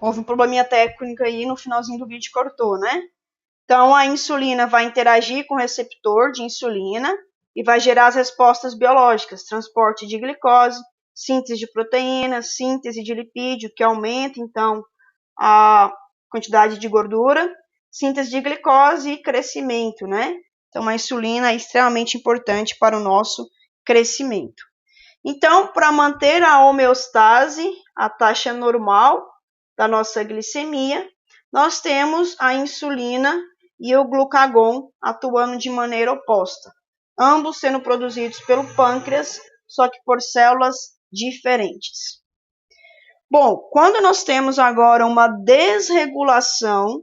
Houve um probleminha técnico aí no finalzinho do vídeo, cortou, né? Então, a insulina vai interagir com o receptor de insulina e vai gerar as respostas biológicas, transporte de glicose, síntese de proteínas, síntese de lipídio, que aumenta, então, a quantidade de gordura, síntese de glicose e crescimento, né? Então, a insulina é extremamente importante para o nosso crescimento. Então, para manter a homeostase, a taxa normal da nossa glicemia, nós temos a insulina e o glucagon atuando de maneira oposta, ambos sendo produzidos pelo pâncreas, só que por células diferentes. Bom, quando nós temos agora uma desregulação,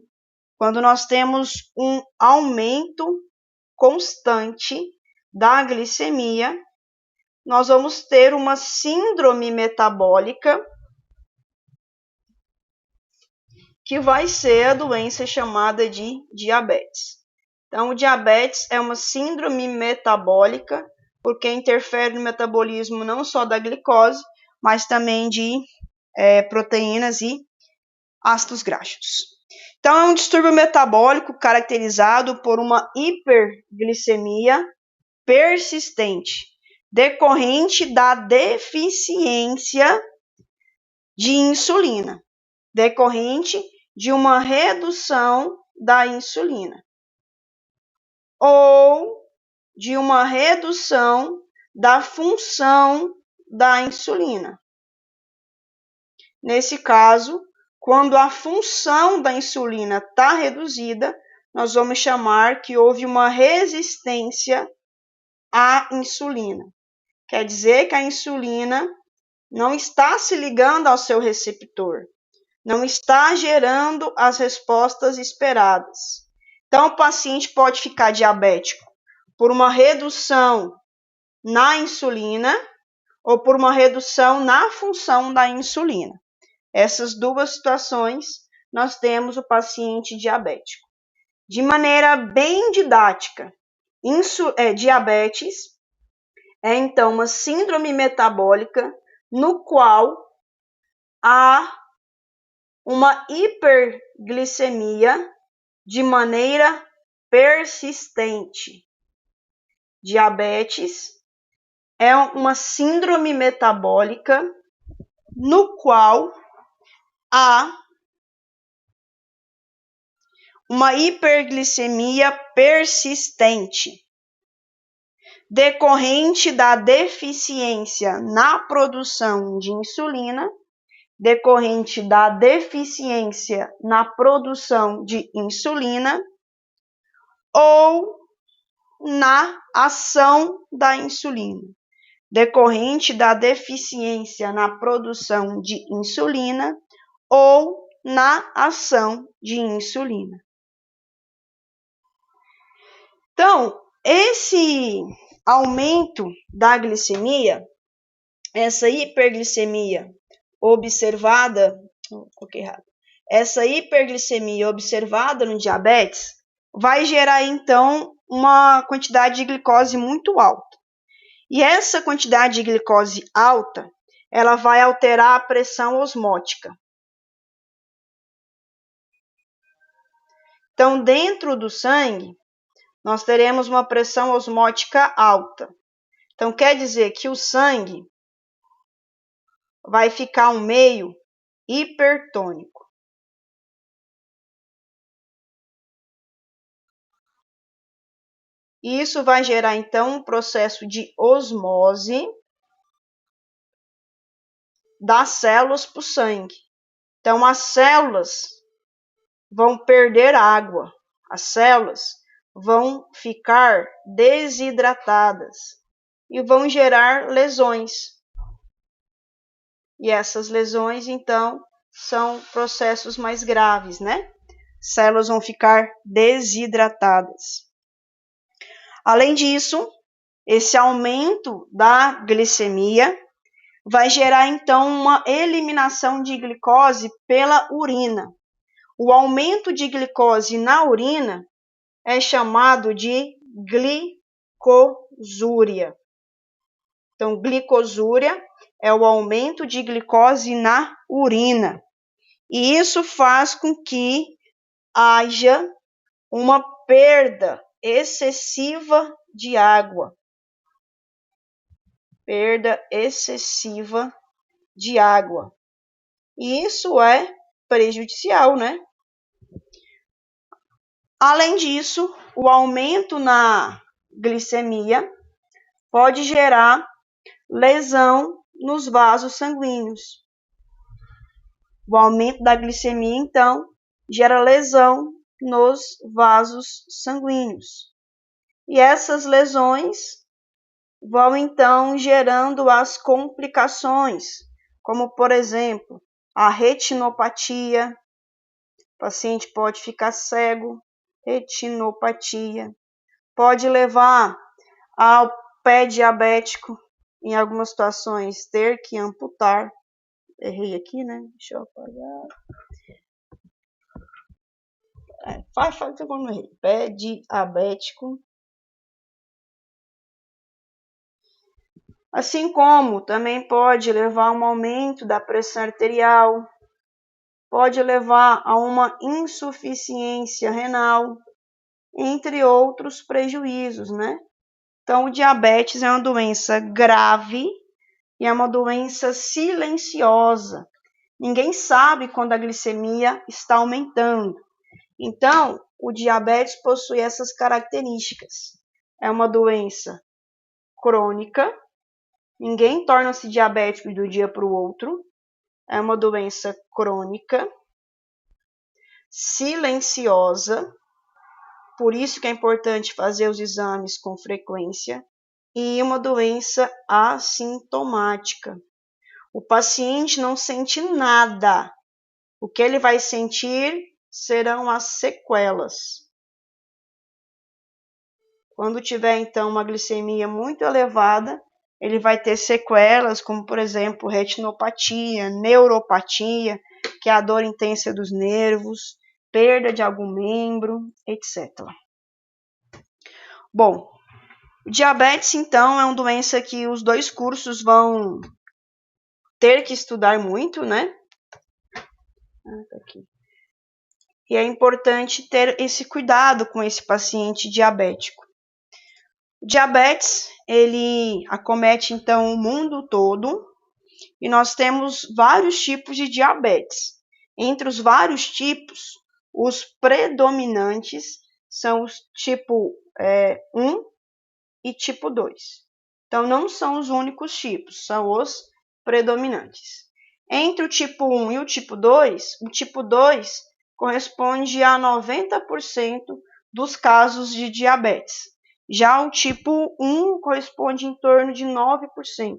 quando nós temos um aumento constante da glicemia, nós vamos ter uma síndrome metabólica, que vai ser a doença chamada de diabetes. Então, o diabetes é uma síndrome metabólica, porque interfere no metabolismo não só da glicose, mas também de proteínas e ácidos graxos. Então, é um distúrbio metabólico caracterizado por uma hiperglicemia persistente, decorrente da deficiência de insulina, decorrente de uma redução da insulina ou de uma redução da função da insulina. Nesse caso, quando a função da insulina está reduzida, nós vamos chamar que houve uma resistência à insulina. Quer dizer que a insulina não está se ligando ao seu receptor, não está gerando as respostas esperadas. Então, o paciente pode ficar diabético por uma redução na insulina ou por uma redução na função da insulina. Essas duas situações, nós temos o paciente diabético. De maneira bem didática, diabetes é, então, uma síndrome metabólica no qual há uma hiperglicemia de maneira persistente. Diabetes é uma síndrome metabólica no qual há uma hiperglicemia persistente, decorrente da deficiência na produção de insulina, decorrente da deficiência na produção de insulina ou na ação da insulina, decorrente da deficiência na produção de insulina ou na ação de insulina. Então, esse aumento da glicemia, essa hiperglicemia observada, essa hiperglicemia observada no diabetes vai gerar, então, uma quantidade de glicose muito alta. E essa quantidade de glicose alta, ela vai alterar a pressão osmótica. Então, dentro do sangue, nós teremos uma pressão osmótica alta. Então, quer dizer que o sangue vai ficar um meio hipertônico. E isso vai gerar, então, um processo de osmose das células para o sangue. Então, as células vão perder água, as células vão ficar desidratadas e vão gerar lesões. E essas lesões, então, são processos mais graves, né? Células vão ficar desidratadas. Além disso, esse aumento da glicemia vai gerar, então, uma eliminação de glicose pela urina. O aumento de glicose na urina é chamado de glicosúria. Então, glicosúria é o aumento de glicose na urina. E isso faz com que haja uma perda excessiva de água. Perda excessiva de água. E isso é prejudicial, né? Além disso, o aumento na glicemia pode gerar lesão nos vasos sanguíneos. O aumento da glicemia, então, gera lesão nos vasos sanguíneos. E essas lesões vão, então, gerando as complicações, como, por exemplo, a retinopatia. O paciente pode ficar cego, retinopatia. Pode levar ao pé diabético, em algumas situações, ter que amputar. Errei aqui, né? Deixa eu apagar. Faz que eu não errei. Pé diabético. Assim como também pode levar a um aumento da pressão arterial, pode levar a uma insuficiência renal, entre outros prejuízos, né? Então, o diabetes é uma doença grave e é uma doença silenciosa. Ninguém sabe quando a glicemia está aumentando. Então, o diabetes possui essas características. É uma doença crônica, ninguém torna-se diabético do dia para o outro. É uma doença crônica, silenciosa, por isso que é importante fazer os exames com frequência, e uma doença assintomática. O paciente não sente nada. O que ele vai sentir serão as sequelas. Quando tiver, então, uma glicemia muito elevada, ele vai ter sequelas, como, por exemplo, retinopatia, neuropatia, que é a dor intensa dos nervos, perda de algum membro, etc. Bom, o diabetes, então, é uma doença que os dois cursos vão ter que estudar muito, né? Tá aqui. E é importante ter esse cuidado com esse paciente diabético. O diabetes, ele acomete, então, o mundo todo, e nós temos vários tipos de diabetes. Entre os vários tipos, os predominantes são os tipo 1 e tipo 2. Então, não são os únicos tipos, são os predominantes. Entre o tipo 1 e o tipo 2 corresponde a 90% dos casos de diabetes. Já o tipo 1 corresponde em torno de 9%,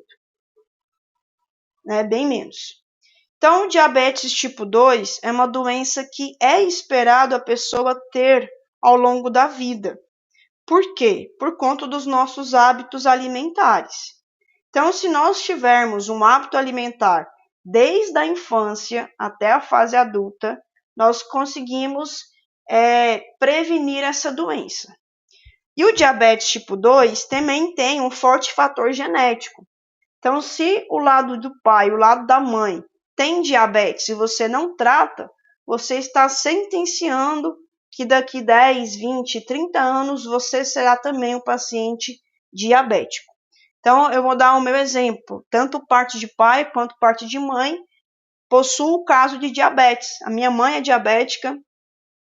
né, bem menos. Então, o diabetes tipo 2 é uma doença que é esperado a pessoa ter ao longo da vida. Por quê? Por conta dos nossos hábitos alimentares. Então, se nós tivermos um hábito alimentar desde a infância até a fase adulta, nós conseguimos prevenir essa doença. E o diabetes tipo 2 também tem um forte fator genético. Então, se o lado do pai, o lado da mãe tem diabetes e você não trata, você está sentenciando que daqui 10, 20, 30 anos você será também um paciente diabético. Então, eu vou dar o meu exemplo. Tanto parte de pai quanto parte de mãe possuem o caso de diabetes. A minha mãe é diabética,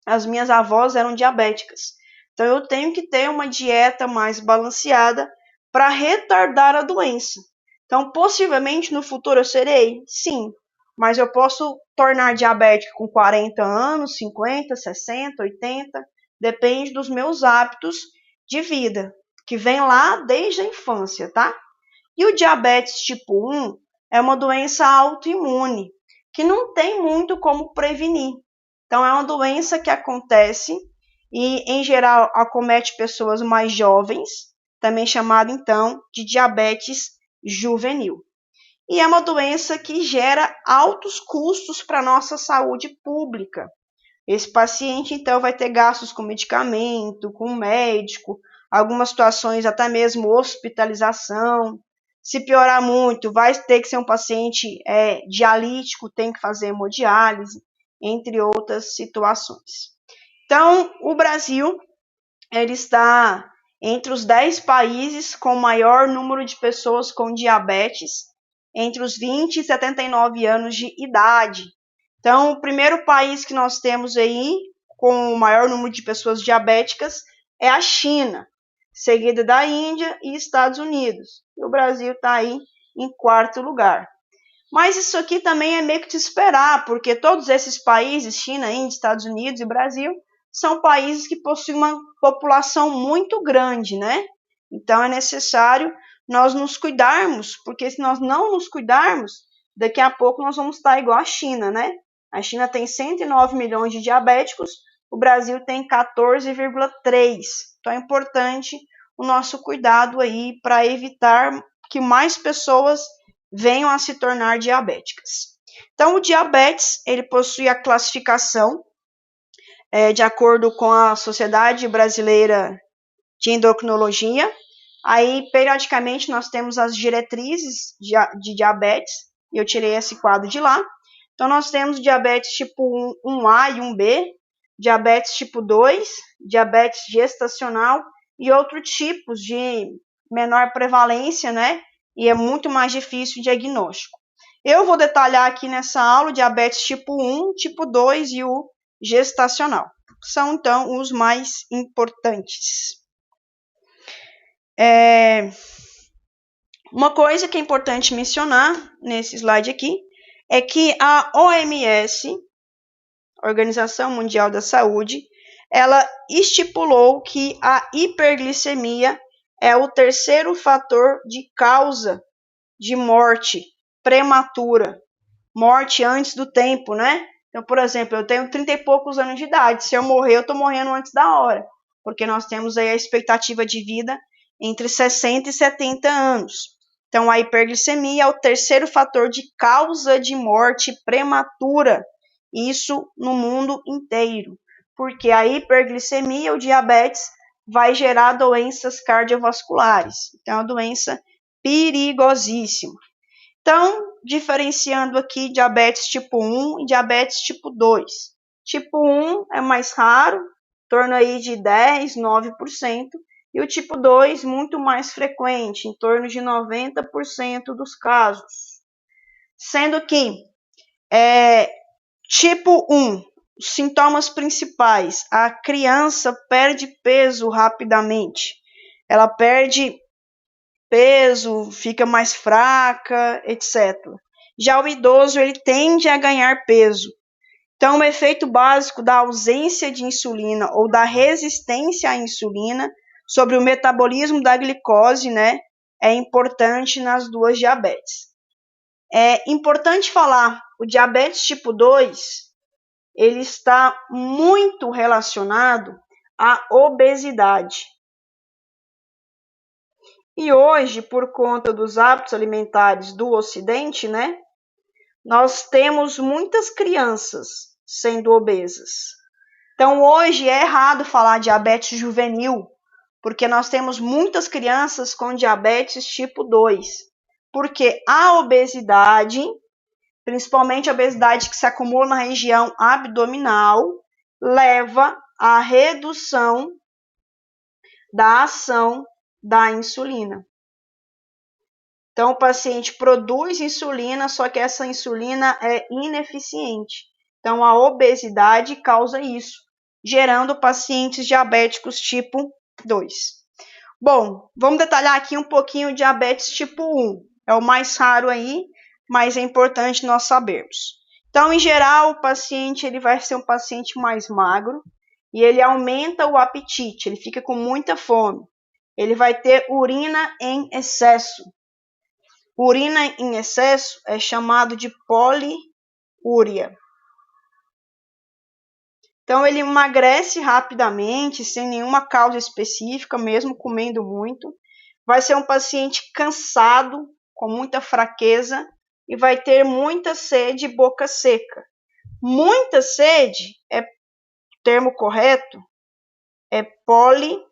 as minhas avós eram diabéticas. Então, eu tenho que ter uma dieta mais balanceada para retardar a doença. Então, possivelmente no futuro eu serei? Sim, mas eu posso tornar diabético com 40 anos, 50, 60, 80, depende dos meus hábitos de vida, que vem lá desde a infância, tá? E o diabetes tipo 1 é uma doença autoimune, que não tem muito como prevenir. Então, é uma doença que acontece e, em geral, acomete pessoas mais jovens, também chamada, então, de diabetes juvenil. E é uma doença que gera altos custos para a nossa saúde pública. Esse paciente, então, vai ter gastos com medicamento, com médico, algumas situações até mesmo hospitalização. Se piorar muito, vai ter que ser um paciente dialítico, tem que fazer hemodiálise. entre outras situações. Então, o Brasil, ele está entre os 10 países com maior número de pessoas com diabetes entre os 20 e 79 anos de idade. Então, o primeiro país que nós temos aí com o maior número de pessoas diabéticas é a China, seguida da Índia e Estados Unidos. E o Brasil está aí em quarto lugar. Mas isso aqui também é meio que de esperar, porque todos esses países, China, Índia, Estados Unidos e Brasil, são países que possuem uma população muito grande, né? Então é necessário nós nos cuidarmos, porque se nós não nos cuidarmos, daqui a pouco nós vamos estar igual a China, né? A China tem 109 milhões de diabéticos, o Brasil tem 14,3. Então é importante o nosso cuidado aí para evitar que mais pessoas venham a se tornar diabéticas. Então, o diabetes, ele possui a classificação de acordo com a Sociedade Brasileira de Endocrinologia. Aí, periodicamente, nós temos as diretrizes de diabetes, e eu tirei esse quadro de lá. Então, nós temos diabetes tipo 1A e 1B, diabetes tipo 2, diabetes gestacional e outros tipos de menor prevalência, né? E é muito mais difícil o diagnóstico. Eu vou detalhar aqui nessa aula o diabetes tipo 1, tipo 2 e o gestacional. São, então, os mais importantes. Uma coisa que é importante mencionar nesse slide aqui é que a OMS, Organização Mundial da Saúde, ela estipulou que a hiperglicemia é o terceiro fator de causa de morte prematura, morte antes do tempo, né? Então, por exemplo, eu tenho 30 e poucos anos de idade, se eu morrer, eu estou morrendo antes da hora, porque nós temos aí a expectativa de vida entre 60 e 70 anos. Então, a hiperglicemia é o terceiro fator de causa de morte prematura, isso no mundo inteiro, porque a hiperglicemia, o diabetes, vai gerar doenças cardiovasculares. Então, é uma doença perigosíssima. Então, diferenciando aqui diabetes tipo 1 e diabetes tipo 2. Tipo 1 é mais raro, em torno aí de 10, 9%, e o tipo 2 muito mais frequente, em torno de 90% dos casos. Sendo que tipo 1, os sintomas principais, a criança perde peso rapidamente, ela perde peso, fica mais fraca, etc. Já o idoso, ele tende a ganhar peso. Então, o efeito básico da ausência de insulina ou da resistência à insulina sobre o metabolismo da glicose, né, é importante nas duas diabetes. É importante falar, o diabetes tipo 2, ele está muito relacionado à obesidade. E hoje, por conta dos hábitos alimentares do Ocidente, né, nós temos muitas crianças sendo obesas. Então, hoje é errado falar diabetes juvenil, porque nós temos muitas crianças com diabetes tipo 2. Porque a obesidade, principalmente a obesidade que se acumula na região abdominal, leva à redução da ação da insulina. Então, o paciente produz insulina, só que essa insulina é ineficiente. Então, a obesidade causa isso, gerando pacientes diabéticos tipo 2. Bom, vamos detalhar aqui um pouquinho o diabetes tipo 1. É o mais raro aí, mas é importante nós sabermos. Então, em geral, o paciente ele vai ser um paciente mais magro e ele aumenta o apetite, ele fica com muita fome. Ele vai ter urina em excesso. Urina em excesso é chamado de poliúria. Então, ele emagrece rapidamente, sem nenhuma causa específica, mesmo comendo muito. Vai ser um paciente cansado, com muita fraqueza, e vai ter muita sede e boca seca. Muita sede, o termo correto, é polidipsia.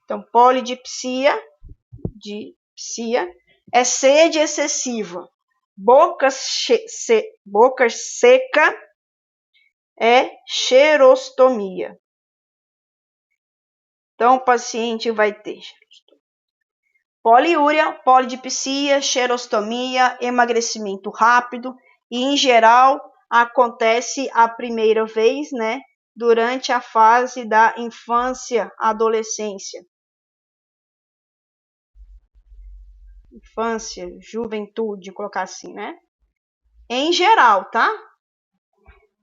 Então, polidipsia é sede excessiva. boca seca é xerostomia. Então, o paciente vai ter poliúria, polidipsia, xerostomia, emagrecimento rápido e, em geral, acontece a primeira vez, né, durante a fase da infância, adolescência. Infância, juventude, colocar assim, né? Em geral, tá?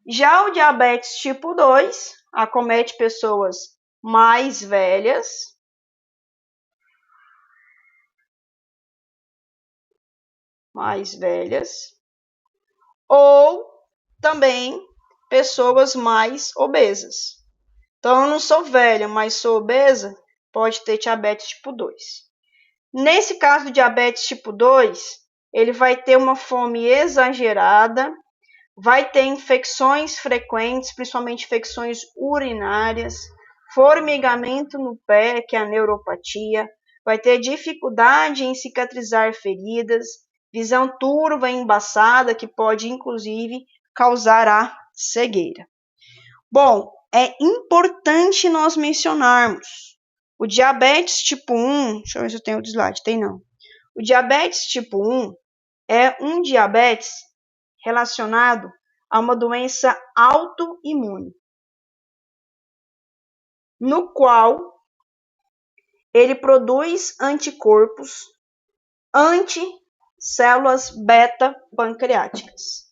Já o diabetes tipo 2 acomete pessoas mais velhas, ou também pessoas mais obesas. Então, eu não sou velha, mas sou obesa, pode ter diabetes tipo 2. Nesse caso do diabetes tipo 2, ele vai ter uma fome exagerada, vai ter infecções frequentes, principalmente infecções urinárias, formigamento no pé, que é a neuropatia, vai ter dificuldade em cicatrizar feridas, visão turva e embaçada, que pode inclusive causar a cegueira. Bom, é importante nós mencionarmos o diabetes tipo 1, deixa eu ver se eu tenho o slide, tem não. O diabetes tipo 1 é um diabetes relacionado a uma doença autoimune, no qual ele produz anticorpos anti-células beta-pancreáticas.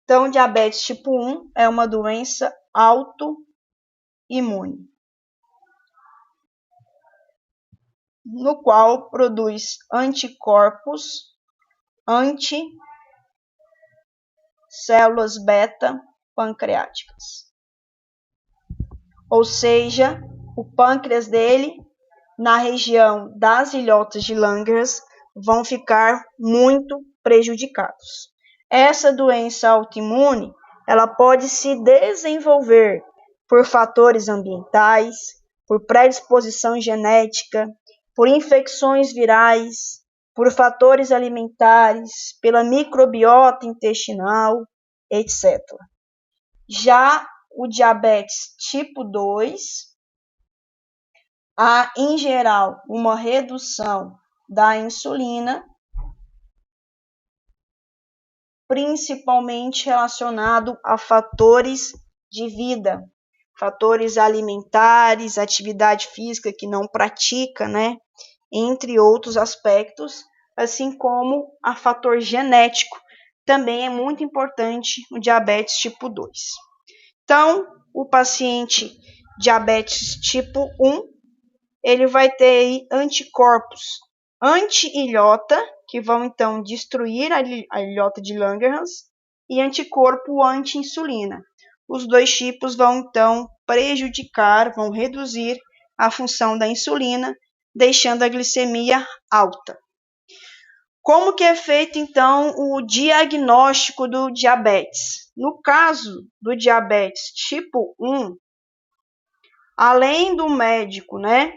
Então, diabetes tipo 1 é uma doença autoimune, no qual produz anticorpos anti-células beta-pancreáticas. Ou seja, o pâncreas dele, na região das ilhotas de Langerhans, vão ficar muito prejudicados. Essa doença autoimune, ela pode se desenvolver por fatores ambientais, por predisposição genética, por infecções virais, por fatores alimentares, pela microbiota intestinal, etc. Já o diabetes tipo 2, há, em geral, uma redução da insulina, principalmente relacionado a fatores de vida, fatores alimentares, atividade física que não pratica, né? Entre outros aspectos, assim como a fator genético, também é muito importante no diabetes tipo 2. Então, o paciente diabetes tipo 1, ele vai ter aí anticorpos anti-ilhota, que vão então destruir a ilhota de Langerhans, e anticorpo anti-insulina. Os dois tipos vão então prejudicar, vão reduzir a função da insulina, deixando a glicemia alta. Como que é feito então o diagnóstico do diabetes? No caso do diabetes tipo 1, além do médico, né,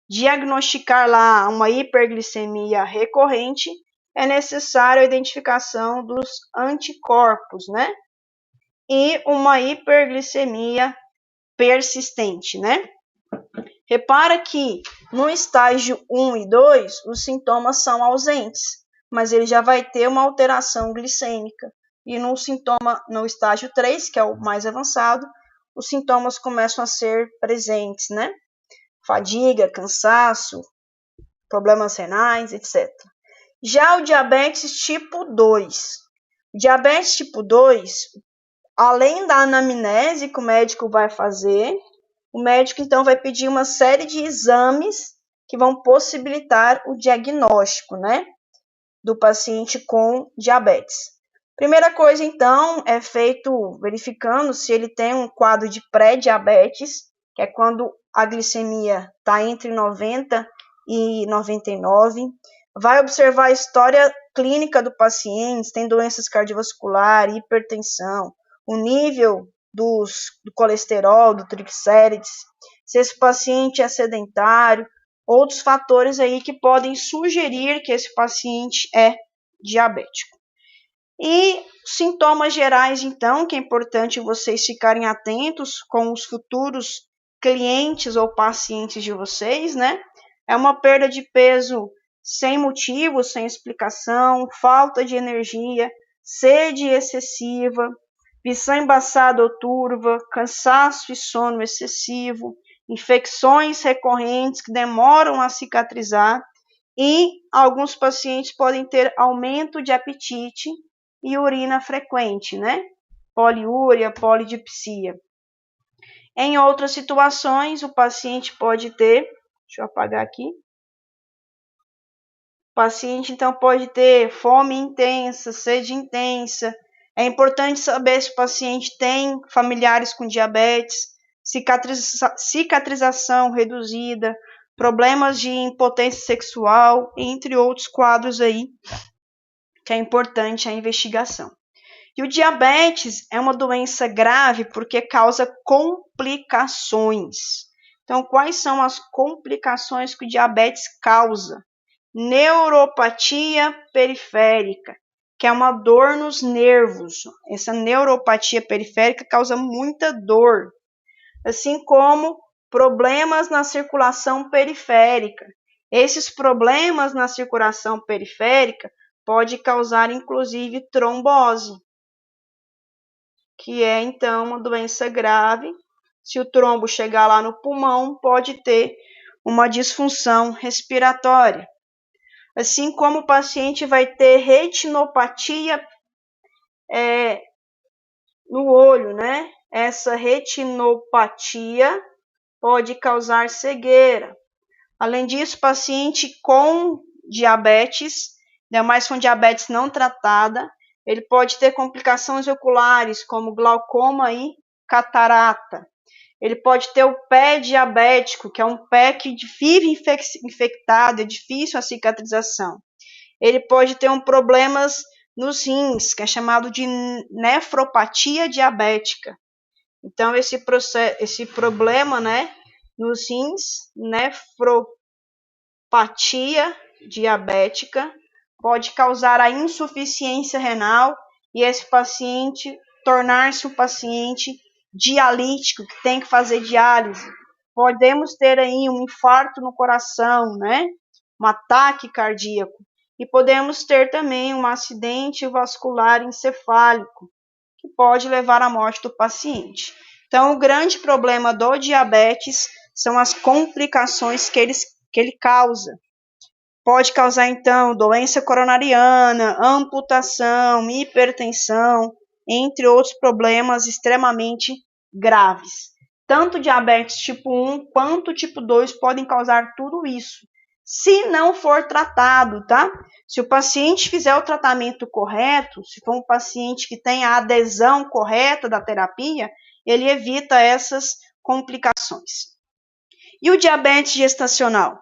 diagnosticar lá uma hiperglicemia recorrente, é necessário a identificação dos anticorpos, né? E uma hiperglicemia persistente, né? Repara que no estágio 1 e 2, os sintomas são ausentes, mas ele já vai ter uma alteração glicêmica. E no estágio 3, que é o mais avançado, os sintomas começam a ser presentes, né? Fadiga, cansaço, problemas renais, etc. Já o diabetes tipo 2. Diabetes tipo 2, além da anamnese que o médico vai fazer, o médico então vai pedir uma série de exames que vão possibilitar o diagnóstico, né, do paciente com diabetes. Primeira coisa, então, é feito verificando se ele tem um quadro de pré-diabetes, que é quando a glicemia está entre 90 e 99. Vai observar a história clínica do paciente, se tem doenças cardiovasculares, hipertensão, o nível do colesterol, do triglicérides, se esse paciente é sedentário, outros fatores aí que podem sugerir que esse paciente é diabético. E sintomas gerais, então, que é importante vocês ficarem atentos com os futuros clientes ou pacientes de vocês, né? É uma perda de peso sem motivo, sem explicação, falta de energia, sede excessiva, visão embaçada ou turva, cansaço e sono excessivo, infecções recorrentes que demoram a cicatrizar e alguns pacientes podem ter aumento de apetite e urina frequente, né? Poliúria, polidipsia. Em outras situações, o paciente pode ter, deixa eu apagar aqui, o paciente então pode ter fome intensa, sede intensa. É importante saber se o paciente tem familiares com diabetes, cicatrização reduzida, problemas de impotência sexual, entre outros quadros aí, que é importante a investigação. E o diabetes é uma doença grave porque causa complicações. Então, quais são as complicações que o diabetes causa? Neuropatia periférica, que é uma dor nos nervos. Essa neuropatia periférica causa muita dor, assim como problemas na circulação periférica. Esses problemas na circulação periférica podem causar, inclusive, trombose, que é, então, uma doença grave. Se o trombo chegar lá no pulmão, pode ter uma disfunção respiratória. Assim como o paciente vai ter retinopatia no olho, né? Essa retinopatia pode causar cegueira. Além disso, paciente com diabetes, ainda mais com diabetes não tratada, ele pode ter complicações oculares, como glaucoma e catarata. Ele pode ter o pé diabético, que é um pé que vive infectado, é difícil a cicatrização. Ele pode ter problemas nos rins, que é chamado de nefropatia diabética. Então, esse problema, né, nos rins, nefropatia diabética, pode causar a insuficiência renal e esse paciente tornar-se um paciente dialítico, que tem que fazer diálise. Podemos ter aí um infarto no coração, né? Um ataque cardíaco. E podemos ter também um acidente vascular encefálico, que pode levar à morte do paciente. Então, o grande problema do diabetes são as complicações que ele causa. Pode causar, então, doença coronariana, amputação, hipertensão, entre outros problemas extremamente graves. Tanto diabetes tipo 1 quanto tipo 2 podem causar tudo isso, se não for tratado, tá? Se o paciente fizer o tratamento correto, se for um paciente que tem a adesão correta da terapia, ele evita essas complicações. E o diabetes gestacional?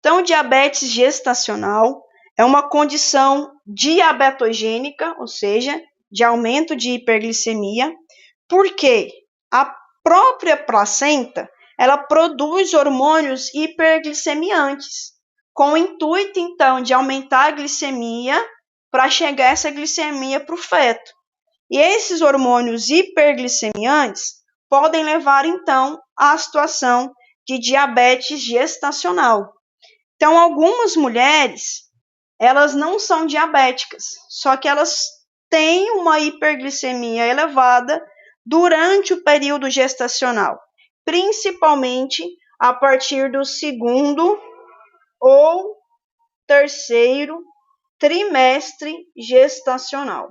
Então, o diabetes gestacional é uma condição diabetogênica, ou seja, de aumento de hiperglicemia, porque a própria placenta, ela produz hormônios hiperglicemiantes, com o intuito, então, de aumentar a glicemia para chegar essa glicemia para o feto. E esses hormônios hiperglicemiantes podem levar, então, à situação de diabetes gestacional. Então, algumas mulheres, elas não são diabéticas, só que elas têm uma hiperglicemia elevada durante o período gestacional, principalmente a partir do 2º ou 3º trimestre gestacional.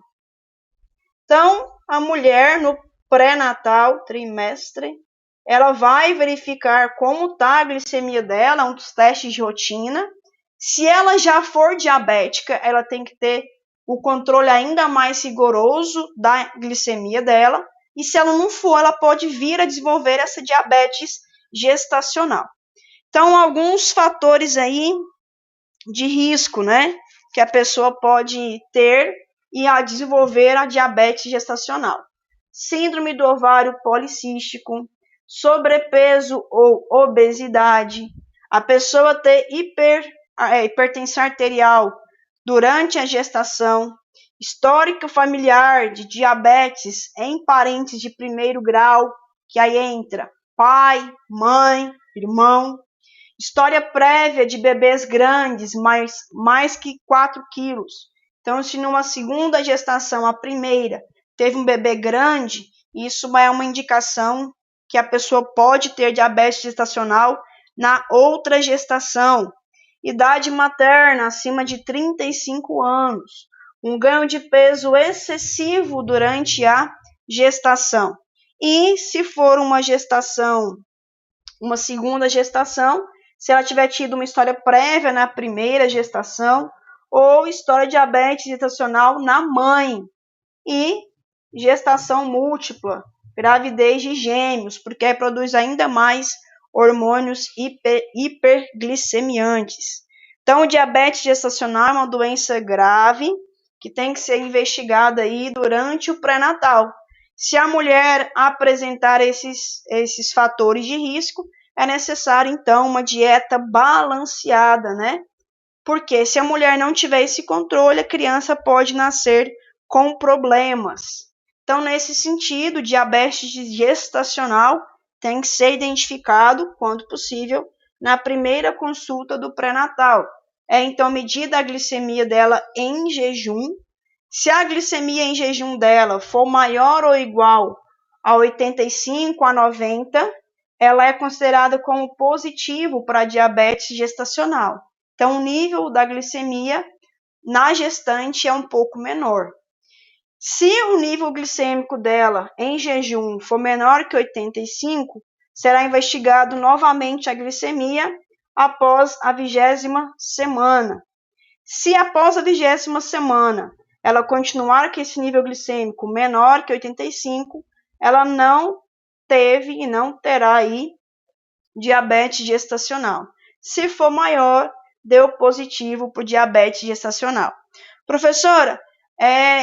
Então, a mulher no pré-natal, trimestre, ela vai verificar como está a glicemia dela, um dos testes de rotina. Se ela já for diabética, ela tem que ter o controle ainda mais rigoroso da glicemia dela. E se ela não for, ela pode vir a desenvolver essa diabetes gestacional. Então, alguns fatores aí de risco, né, que a pessoa pode ter e a desenvolver a diabetes gestacional. Síndrome do ovário policístico, sobrepeso ou obesidade, a pessoa ter hipertensão arterial durante a gestação, Histórico familiar de diabetes em parentes de primeiro grau, que aí entra pai, mãe, irmão. História prévia de bebês grandes, mais que 4 quilos. Então, se numa segunda gestação, a primeira, teve um bebê grande, isso é uma indicação que a pessoa pode ter diabetes gestacional na outra gestação. Idade materna acima de 35 anos. Um ganho de peso excessivo durante a gestação. E se for uma segunda gestação, se ela tiver tido uma história prévia na primeira gestação, ou história de diabetes gestacional na mãe, e gestação múltipla, gravidez de gêmeos, porque aí produz ainda mais hormônios hiperglicemiantes. Então, o diabetes gestacional é uma doença grave que tem que ser investigada aí durante o pré-natal. Se a mulher apresentar esses fatores de risco, é necessário, então, uma dieta balanceada, né? Porque se a mulher não tiver esse controle, a criança pode nascer com problemas. Então, nesse sentido, diabetes gestacional tem que ser identificado, quando possível, na primeira consulta do pré-natal. Então, medir a glicemia dela em jejum. Se a glicemia em jejum dela for maior ou igual a 85 a 90, ela é considerada como positivo para diabetes gestacional. Então, o nível da glicemia na gestante é um pouco menor. Se o nível glicêmico dela em jejum for menor que 85, será investigado novamente a glicemia após a 20ª semana. Se após a 20ª semana ela continuar com esse nível glicêmico menor que 85, ela não teve e não terá aí diabetes gestacional. Se for maior, deu positivo para o diabetes gestacional. Professora,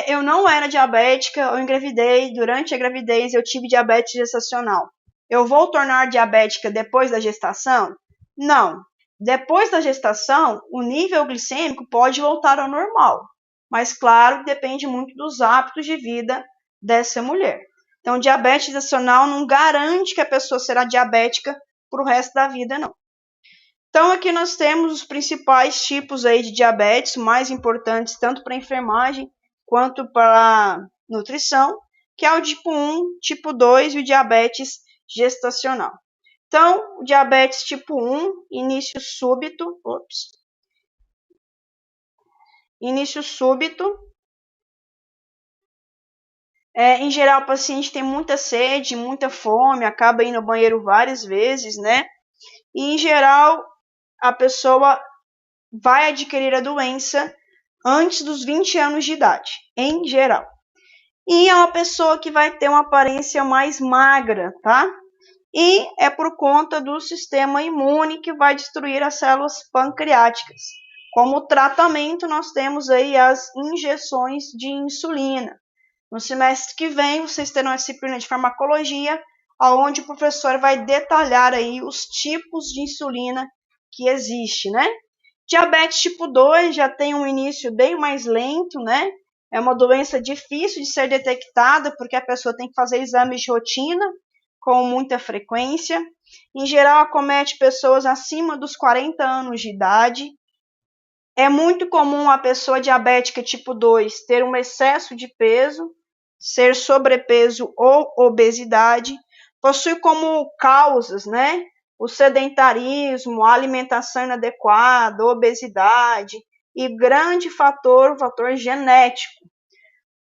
eu não era diabética, eu engravidei, durante a gravidez eu tive diabetes gestacional. Eu vou tornar diabética depois da gestação? Não. Depois da gestação, o nível glicêmico pode voltar ao normal, mas claro, depende muito dos hábitos de vida dessa mulher. Então, diabetes gestacional não garante que a pessoa será diabética para o resto da vida, não. Então, aqui nós temos os principais tipos aí de diabetes, mais importantes tanto para a enfermagem quanto para a nutrição, que é o tipo 1, tipo 2 e o diabetes gestacional. Então, o diabetes tipo 1, início súbito, em geral, o paciente tem muita sede, muita fome, acaba indo ao banheiro várias vezes, né? E, em geral, a pessoa vai adquirir a doença antes dos 20 anos de idade, em geral. E é uma pessoa que vai ter uma aparência mais magra, tá? E é por conta do sistema imune que vai destruir as células pancreáticas. Como tratamento, nós temos aí as injeções de insulina. No semestre que vem, vocês terão a disciplina de farmacologia, onde o professor vai detalhar aí os tipos de insulina que existe, né? Diabetes tipo 2 já tem um início bem mais lento, né? É uma doença difícil de ser detectada, porque a pessoa tem que fazer exames de rotina com muita frequência. Em geral, acomete pessoas acima dos 40 anos de idade. É muito comum a pessoa diabética tipo 2 ter um excesso de peso, ser sobrepeso ou obesidade. Possui como causas, né? O sedentarismo, a alimentação inadequada, obesidade e grande fator, o fator genético.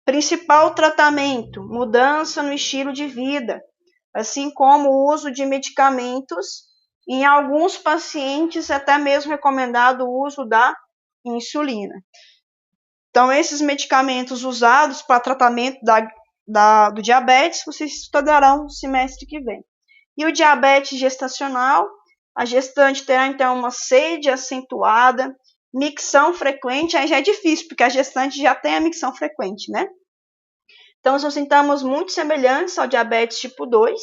Principal tratamento, mudança no estilo de vida, assim como o uso de medicamentos, em alguns pacientes até mesmo recomendado o uso da insulina. Então, esses medicamentos usados para tratamento do diabetes, vocês estudarão no semestre que vem. E o diabetes gestacional, a gestante terá então uma sede acentuada, micção frequente, aí já é difícil, porque a gestante já tem a micção frequente, né? Então, são sintomas muito semelhantes ao diabetes tipo 2.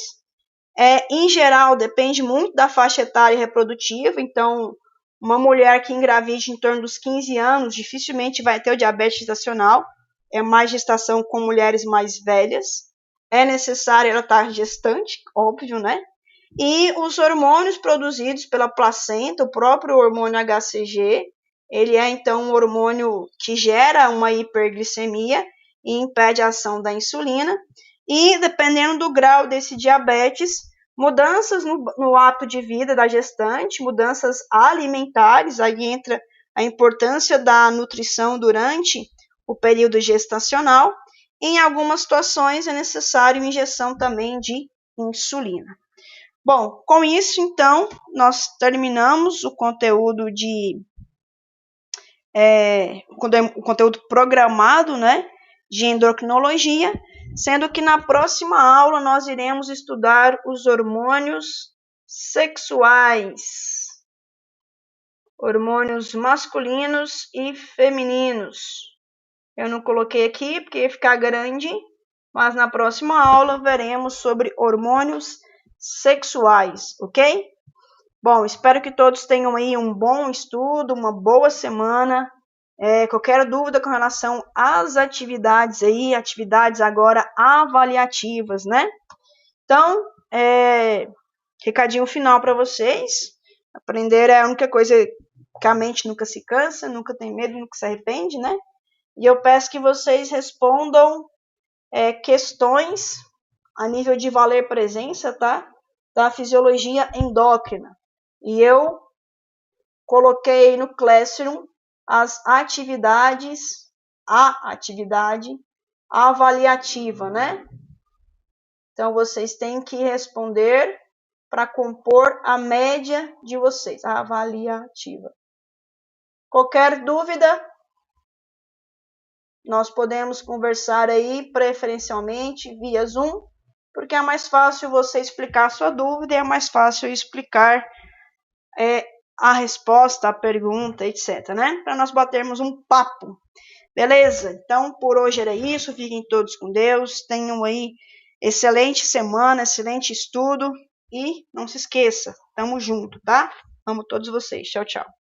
Em geral, depende muito da faixa etária reprodutiva, então, uma mulher que engravide em torno dos 15 anos dificilmente vai ter o diabetes gestacional, é mais gestação com mulheres mais velhas. É necessário ela estar gestante, óbvio, né? E os hormônios produzidos pela placenta, o próprio hormônio HCG, ele é então um hormônio que gera uma hiperglicemia e impede a ação da insulina. E dependendo do grau desse diabetes, mudanças no hábito de vida da gestante, mudanças alimentares, aí entra a importância da nutrição durante o período gestacional. Em algumas situações é necessário injeção também de insulina. Bom, com isso, então, nós terminamos o conteúdo o conteúdo programado, né, de endocrinologia, sendo que na próxima aula nós iremos estudar os hormônios sexuais, hormônios masculinos e femininos. Eu não coloquei aqui porque ia ficar grande, mas na próxima aula veremos sobre hormônios sexuais, ok? Bom, espero que todos tenham aí um bom estudo, uma boa semana. Qualquer dúvida com relação às atividades aí, atividades agora avaliativas, né? Então, recadinho final para vocês. Aprender é a única coisa que a mente nunca se cansa, nunca tem medo, nunca se arrepende, né? E eu peço que vocês respondam questões a nível de valer presença, tá? Da fisiologia endócrina. E eu coloquei no Classroom a atividade avaliativa, né? Então, vocês têm que responder para compor a média de vocês, a avaliativa. Qualquer dúvida, nós podemos conversar aí preferencialmente via Zoom, porque é mais fácil você explicar a sua dúvida e é mais fácil eu explicar a resposta, a pergunta, etc, né? Para nós batermos um papo. Beleza? Então, por hoje era isso. Fiquem todos com Deus. Tenham aí excelente semana, excelente estudo. E não se esqueça, tamo junto, tá? Amo todos vocês. Tchau, tchau.